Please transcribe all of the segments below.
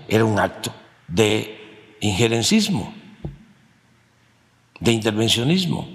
Era un acto de injerencismo, de intervencionismo.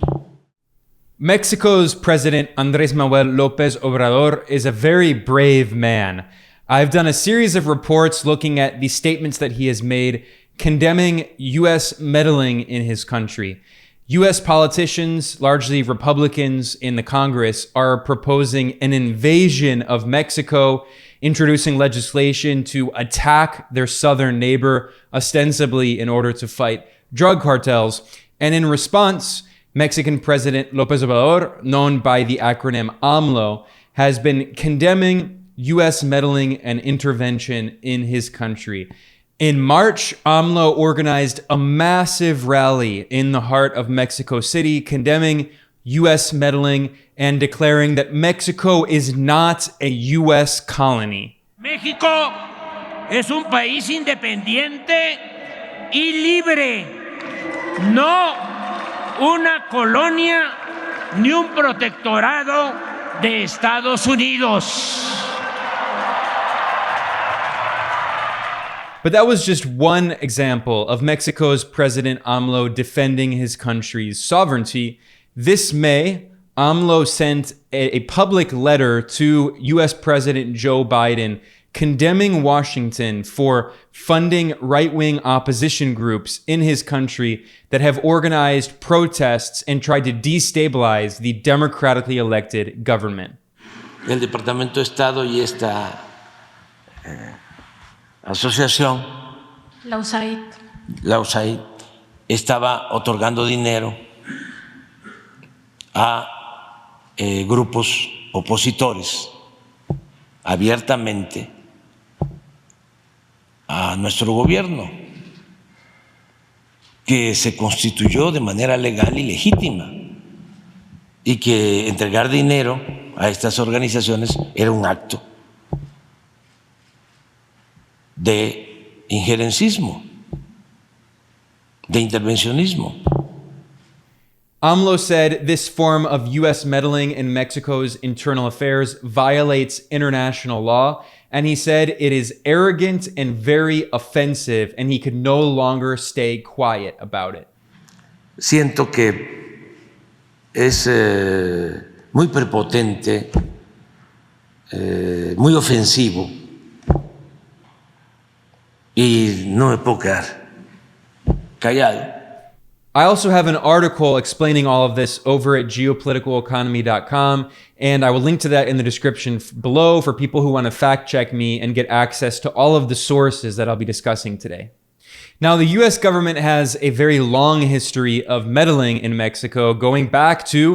Mexico's President Andrés Manuel López Obrador is a very brave man. I've done a series of reports looking at the statements that he has made condemning U.S. meddling in his country. U.S. politicians, largely Republicans in the Congress, are proposing an invasion of Mexico, introducing legislation to attack their southern neighbor, ostensibly in order to fight drug cartels. And in response, Mexican President López Obrador, known by the acronym AMLO, has been condemning U.S. meddling and intervention in his country. In March, AMLO organized a massive rally in the heart of Mexico City, condemning U.S. meddling and declaring that Mexico is not a U.S. colony. México es un país independiente y libre, no una colonia ni un protectorado de Estados Unidos. But that was just one example of Mexico's President AMLO defending his country's sovereignty. This May, AMLO sent a public letter to US President Joe Biden condemning Washington for funding right-wing opposition groups in his country that have organized protests and tried to destabilize the democratically elected government. El Departamento de Estado y esta asociación, la USAID, estaba otorgando dinero a grupos opositores abiertamente a nuestro gobierno, que se constituyó de manera legal y legítima, y que entregar dinero a estas organizaciones era un acto de injerencismo, de intervencionismo. AMLO said this form of U.S. meddling in Mexico's internal affairs violates international law, and he said it is arrogant and very offensive, and he could no longer stay quiet about it. Siento que es muy prepotente, muy ofensivo, y no me puedo quedar callado. I also have an article explaining all of this over at geopoliticaleconomy.com, and I will link to that in the description below for people who want to fact check me and get access to all of the sources that I'll be discussing today. Now, the US government has a very long history of meddling in Mexico, going back to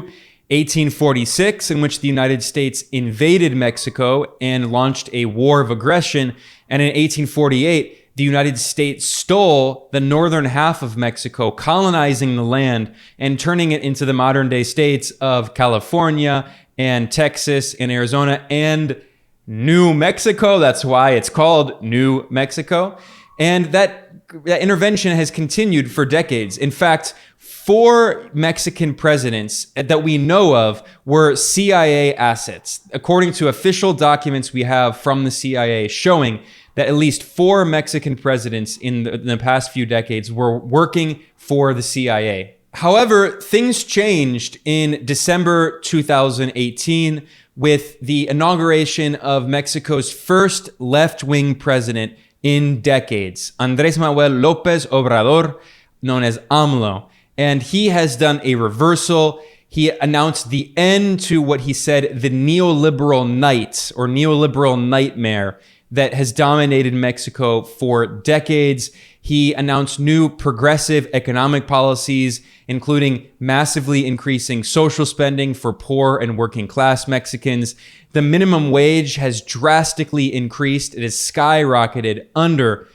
1846, in which the United States invaded Mexico and launched a war of aggression, and in 1848, the United States stole the northern half of Mexico, colonizing the land and turning it into the modern-day states of California and Texas and Arizona and New Mexico. That's why it's called New Mexico. And that intervention has continued for decades. In fact, 4 Mexican presidents that we know of were CIA assets, according to official documents we have from the CIA showing that at least 4 Mexican presidents in the past few decades were working for the CIA. However, things changed in December 2018 with the inauguration of Mexico's first left-wing president in decades, Andrés Manuel López Obrador, known as AMLO. And he has done a reversal. He announced the end to what he said the neoliberal night or neoliberal nightmare that has dominated Mexico for decades. He announced new progressive economic policies, including massively increasing social spending for poor and working class Mexicans. The minimum wage has drastically increased. It has skyrocketed under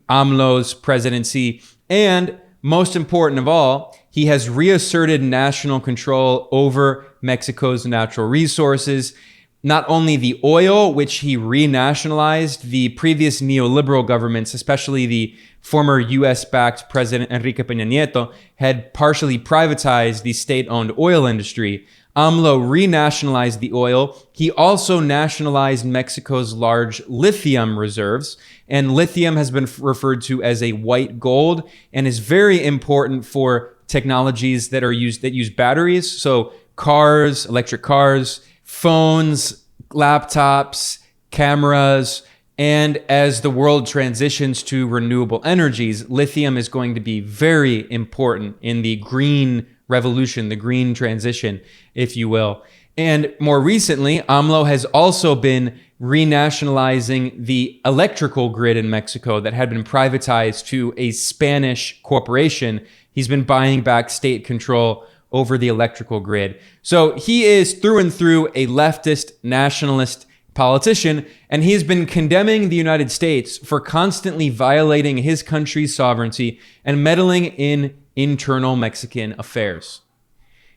AMLO's presidency. And most important of all, he has reasserted national control over Mexico's natural resources. Not only the oil, which he renationalized, the previous neoliberal governments, especially the former US-backed President Enrique Peña Nieto, had partially privatized the state-owned oil industry. AMLO renationalized the oil. He also nationalized Mexico's large lithium reserves. And lithium has been referred to as a white gold and is very important for technologies that use batteries. So cars, electric cars, phones, laptops, cameras. And as the world transitions to renewable energies, lithium is going to be very important in the green revolution, the green transition, if you will. And more recently, AMLO has also been renationalizing the electrical grid in Mexico that had been privatized to a Spanish corporation. He's been buying back state control over the electrical grid. So he is through and through a leftist, nationalist politician, and he has been condemning the United States for constantly violating his country's sovereignty and meddling in internal Mexican affairs.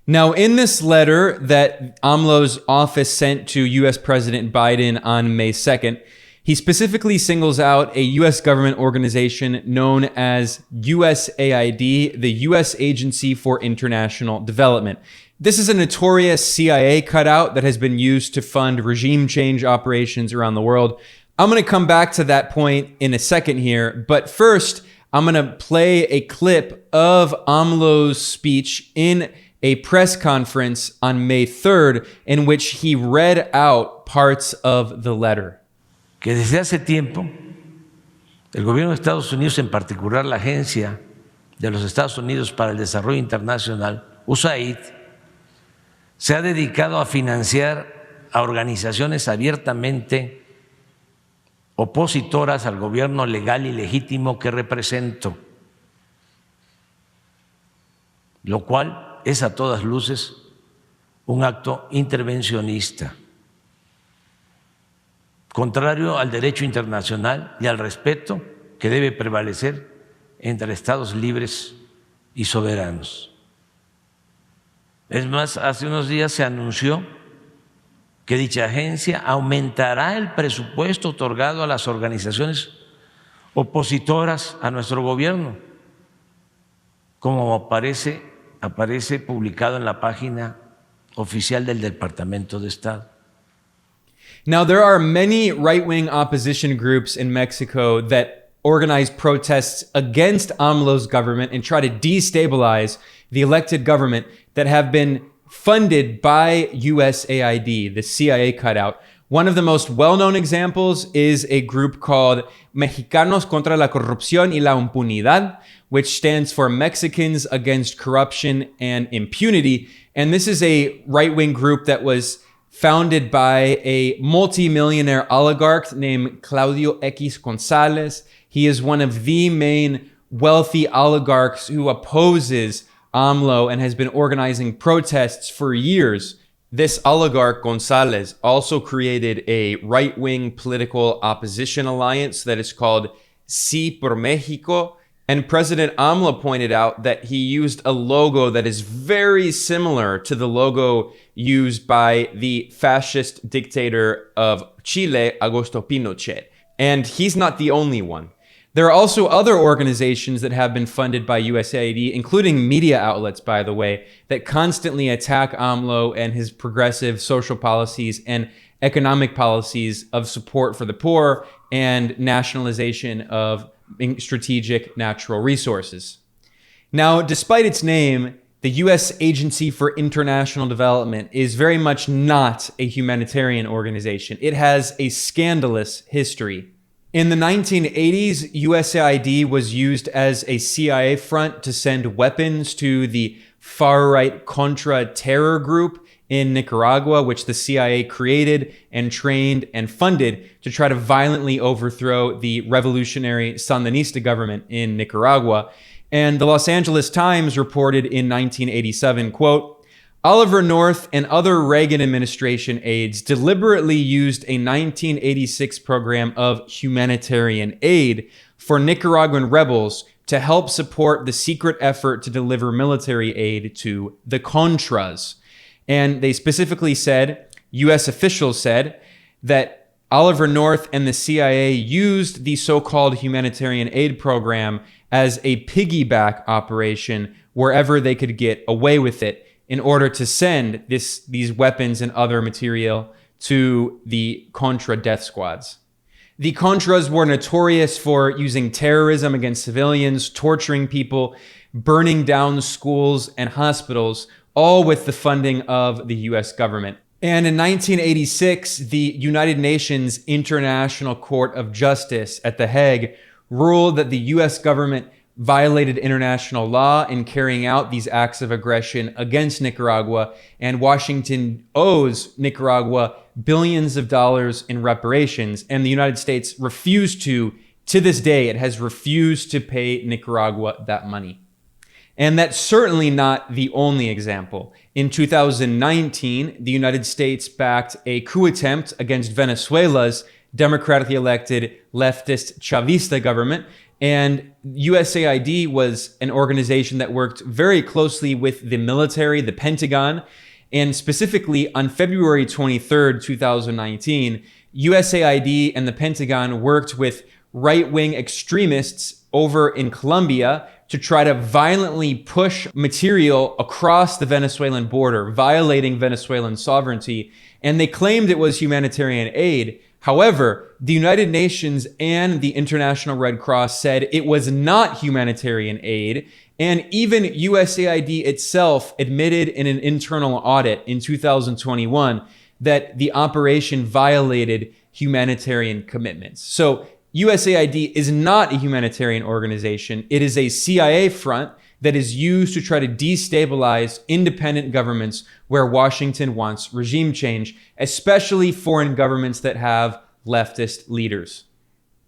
Now, in this letter that AMLO's office sent to US President Biden on May 2nd, he specifically singles out a US government organization known as USAID, the US Agency for International Development. This is a notorious CIA cutout that has been used to fund regime change operations around the world. I'm going to come back to that point in a second here, but first, I'm going to play a clip of AMLO's speech in a press conference on May 3rd in which he read out parts of the letter. Que desde hace tiempo, el gobierno de Estados Unidos, en particular la Agencia de los Estados Unidos para el Desarrollo Internacional, USAID, se ha dedicado a financiar a organizaciones abiertamente opositoras al gobierno legal y legítimo que represento, lo cual es a todas luces un acto intervencionista, contrario al derecho internacional y al respeto que debe prevalecer entre Estados libres y soberanos. Es más, hace unos días se anunció que dicha agencia aumentará el presupuesto otorgado a las organizaciones opositoras a nuestro gobierno, como aparece publicado en la página oficial del Departamento de Estado. Now, there are many right-wing opposition groups in Mexico that organize protests against AMLO's government and try to destabilize the elected government that have been funded by USAID, the CIA cutout. One of the most well-known examples is a group called Mexicanos contra la Corrupción y la Impunidad, which stands for Mexicans Against Corruption and Impunity. And this is a right-wing group that was founded by a multi-millionaire oligarch named Claudio X González. He is one of the main wealthy oligarchs who opposes AMLO and has been organizing protests for years. This oligarch González also created a right-wing political opposition alliance that is called Sí por México. And President AMLO pointed out that he used a logo that is very similar to the logo used by the fascist dictator of Chile, Augusto Pinochet. And he's not the only one. There are also other organizations that have been funded by USAID, including media outlets, by the way, that constantly attack AMLO and his progressive social policies and economic policies of support for the poor and nationalization of strategic natural resources. Now, despite its name, the U.S. Agency for International Development is very much not a humanitarian organization. It has a scandalous history. In the 1980s, USAID was used as a CIA front to send weapons to the far-right Contra terror group in Nicaragua, which the CIA created and trained and funded to try to violently overthrow the revolutionary Sandinista government in Nicaragua. And the Los Angeles Times reported in 1987, quote, Oliver North and other Reagan administration aides deliberately used a 1986 program of humanitarian aid for Nicaraguan rebels to help support the secret effort to deliver military aid to the Contras. And they specifically said, U.S. officials said, that Oliver North and the CIA used the so-called humanitarian aid program as a piggyback operation wherever they could get away with it in order to send these weapons and other material to the Contra death squads. The Contras were notorious for using terrorism against civilians, torturing people, burning down schools and hospitals, all with the funding of the US government. And in 1986, the United Nations International Court of Justice at The Hague ruled that the US government violated international law in carrying out these acts of aggression against Nicaragua, and Washington owes Nicaragua billions of dollars in reparations, and the United States refused to this day, it has refused to pay Nicaragua that money. And that's certainly not the only example. In 2019, the United States backed a coup attempt against Venezuela's democratically elected leftist Chavista government. And USAID was an organization that worked very closely with the military, the Pentagon. And specifically on February 23rd, 2019, USAID and the Pentagon worked with right-wing extremists over in Colombia to try to violently push material across the Venezuelan border, violating Venezuelan sovereignty. And they claimed it was humanitarian aid. However, the United Nations and the International Red Cross said it was not humanitarian aid. And even USAID itself admitted in an internal audit in 2021 that the operation violated humanitarian commitments. So USAID is not a humanitarian organization. It is a CIA front that is used to try to destabilize independent governments where Washington wants regime change, especially foreign governments that have leftist leaders.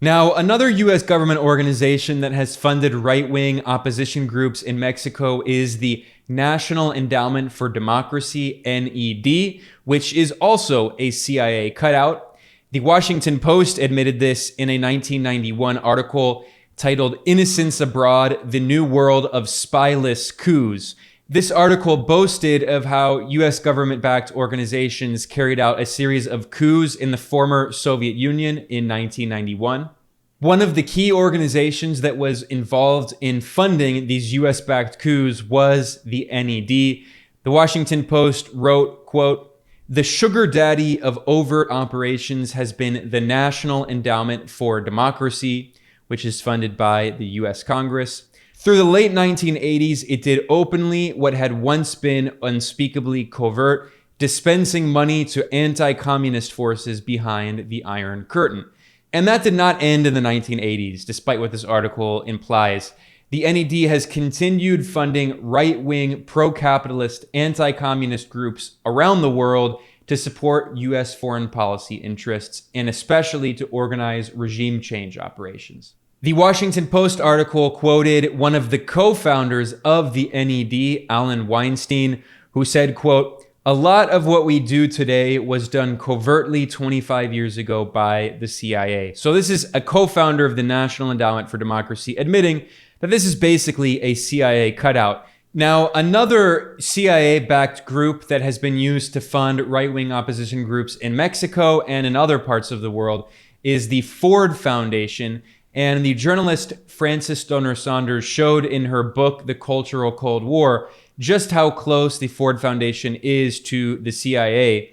Now, another US government organization that has funded right-wing opposition groups in Mexico is the National Endowment for Democracy, NED, which is also a CIA cutout. The Washington Post admitted this in a 1991 article titled "Innocents Abroad, the New World of Spyless Coups." This article boasted of how US government-backed organizations carried out a series of coups in the former Soviet Union in 1991. One of the key organizations that was involved in funding these US-backed coups was the NED. The Washington Post wrote, quote, "The sugar daddy of overt operations has been the National Endowment for Democracy, which is funded by the US Congress. Through the late 1980s, it did openly what had once been unspeakably covert, dispensing money to anti-communist forces behind the Iron Curtain." And that did not end in the 1980s, despite what this article implies. The NED has continued funding right-wing, pro-capitalist, anti-communist groups around the world to support US foreign policy interests, and especially to organize regime change operations. The Washington Post article quoted one of the co-founders of the NED, Alan Weinstein, who said, quote, "A lot of what we do today was done covertly 25 years ago by the CIA." So this is a co-founder of the National Endowment for Democracy admitting that this is basically a CIA cutout. Now, another CIA-backed group that has been used to fund right-wing opposition groups in Mexico and in other parts of the world is the Ford Foundation. And the journalist Frances Stoner Saunders showed in her book, The Cultural Cold War, just how close the Ford Foundation is to the CIA.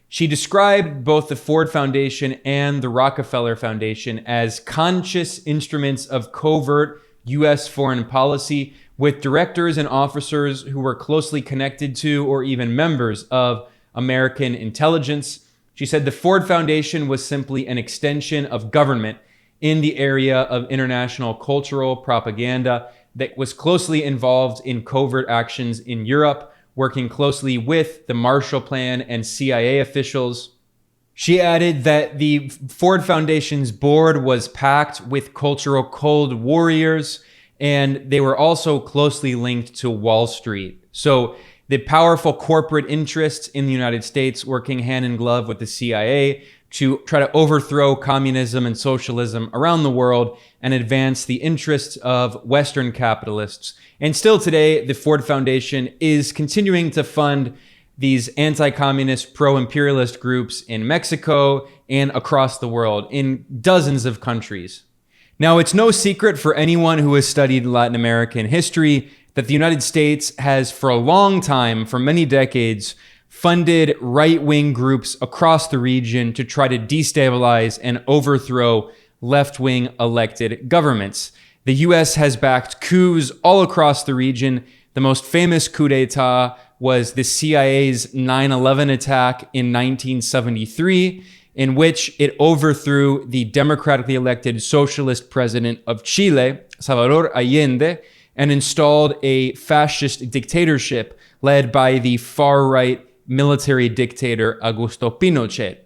She described both the Ford Foundation and the Rockefeller Foundation as conscious instruments of covert US foreign policy, with directors and officers who were closely connected to or even members of American intelligence. She said the Ford Foundation was simply an extension of government in the area of international cultural propaganda that was closely involved in covert actions in Europe, working closely with the Marshall Plan and CIA officials. She added that the Ford Foundation's board was packed with cultural cold warriors, and they were also closely linked to Wall Street. So the powerful corporate interests in the United States working hand in glove with the CIA to try to overthrow communism and socialism around the world and advance the interests of Western capitalists. And still today, the Ford Foundation is continuing to fund these anti-communist, pro-imperialist groups in Mexico and across the world in dozens of countries. Now, it's no secret for anyone who has studied Latin American history that the United States has for a long time, for many decades, funded right-wing groups across the region to try to destabilize and overthrow left-wing elected governments. The US has backed coups all across the region. The most famous coup d'etat was the CIA's 9/11 attack in 1973, in which it overthrew the democratically elected socialist president of Chile, Salvador Allende, and installed a fascist dictatorship led by the far-right military dictator Augusto Pinochet.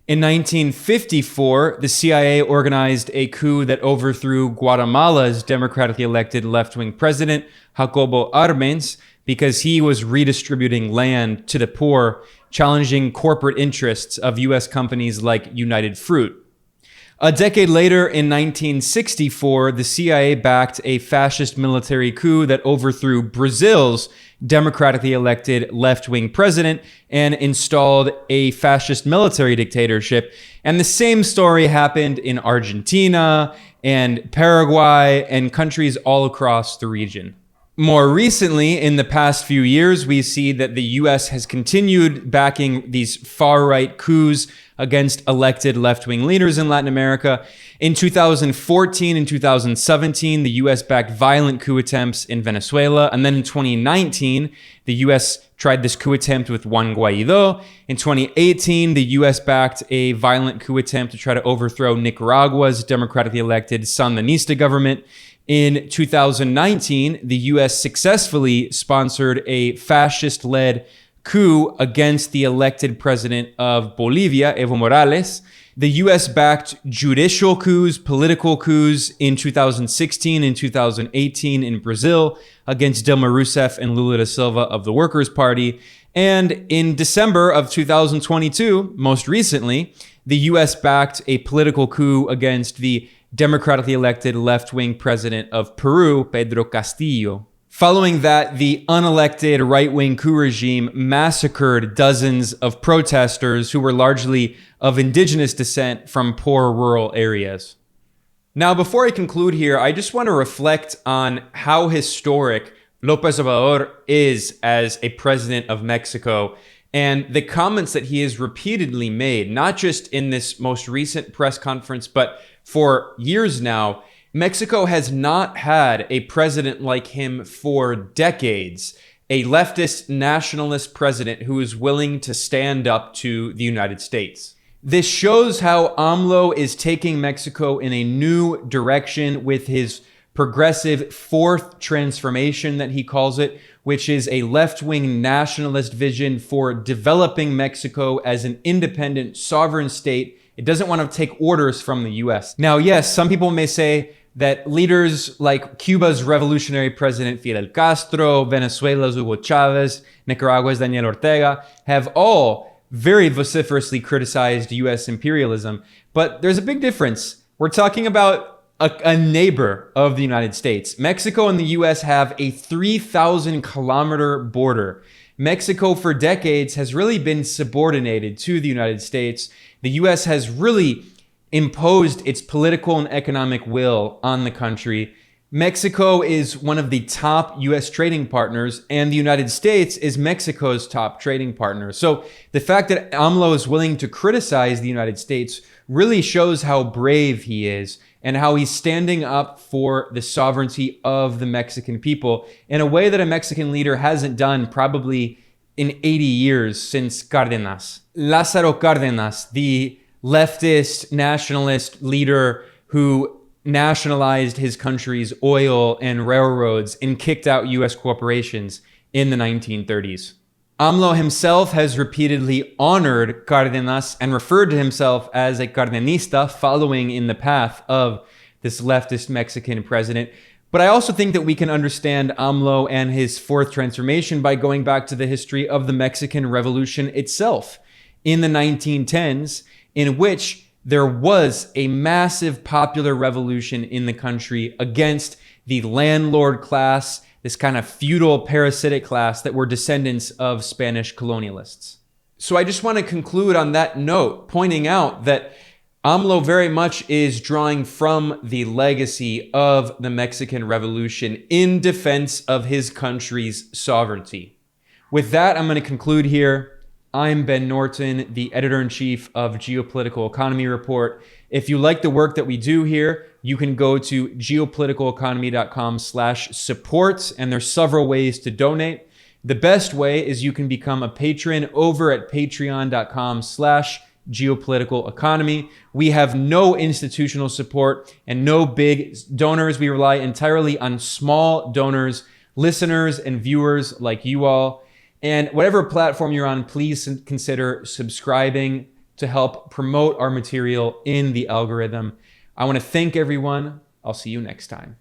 In 1954, the CIA organized a coup that overthrew Guatemala's democratically elected left-wing president, Jacobo Arbenz, because he was redistributing land to the poor, challenging corporate interests of US companies like United Fruit. A decade later, in 1964, the CIA backed a fascist military coup that overthrew Brazil's democratically elected left-wing president and installed a fascist military dictatorship. And the same story happened in Argentina and Paraguay and countries all across the region. More recently, in the past few years, we see that the US has continued backing these far-right coups against elected left-wing leaders in Latin America. In 2014 and 2017, the US backed violent coup attempts in Venezuela. And then in 2019, the US tried this coup attempt with Juan Guaido. In 2018, the US backed a violent coup attempt to try to overthrow Nicaragua's democratically elected Sandinista government. In 2019, the US successfully sponsored a fascist-led coup against the elected president of Bolivia, Evo Morales. The US backed judicial coups, political coups in 2016 and 2018 in Brazil against Dilma Rousseff and Lula da Silva of the Workers' Party. And in December of 2022, most recently, the US backed a political coup against the democratically elected left-wing president of Peru, Pedro Castillo. Following that, the unelected right-wing coup regime massacred dozens of protesters who were largely of indigenous descent from poor rural areas. Now, before I conclude here, I just want to reflect on how historic López Obrador is as a president of Mexico and the comments that he has repeatedly made, not just in this most recent press conference, but for years now. Mexico has not had a president like him for decades, a leftist nationalist president who is willing to stand up to the United States. This shows how AMLO is taking Mexico in a new direction with his progressive fourth transformation that he calls it, which is a left-wing nationalist vision for developing Mexico as an independent sovereign state. It doesn't want to take orders from the US. Now, yes, some people may say that leaders like Cuba's revolutionary president Fidel Castro, Venezuela's Hugo Chavez, Nicaragua's Daniel Ortega have all very vociferously criticized US imperialism. But there's a big difference. We're talking about a neighbor of the United States. Mexico and the US have a 3,000 kilometer border. Mexico for decades has really been subordinated to the United States. The US has really imposed its political and economic will on the country. Mexico is one of the top US trading partners, and the United States is Mexico's top trading partner. So the fact that AMLO is willing to criticize the United States really shows how brave he is and how he's standing up for the sovereignty of the Mexican people in a way that a Mexican leader hasn't done probably in 80 years since Cárdenas. Lázaro Cárdenas, the leftist nationalist leader who nationalized his country's oil and railroads and kicked out US corporations in the 1930s. AMLO himself has repeatedly honored Cárdenas and referred to himself as a Cardenista, following in the path of this leftist Mexican president. But I also think that we can understand AMLO and his fourth transformation by going back to the history of the Mexican Revolution itself in the 1910s, in which there was a massive popular revolution in the country against the landlord class, this kind of feudal parasitic class that were descendants of Spanish colonialists. So I just want to conclude on that note, pointing out that AMLO very much is drawing from the legacy of the Mexican Revolution in defense of his country's sovereignty. With that, I'm going to conclude here. I'm Ben Norton, the editor-in-chief of Geopolitical Economy Report. If you like the work that we do here, you can go to geopoliticaleconomy.com/support, and there's several ways to donate. The best way is you can become a patron over at patreon.com/geopolitical economy. We have no institutional support and no big donors. We rely entirely on small donors, listeners, and viewers like you all. And whatever platform you're on, please consider subscribing to help promote our material in the algorithm. I want to thank everyone. I'll see you next time.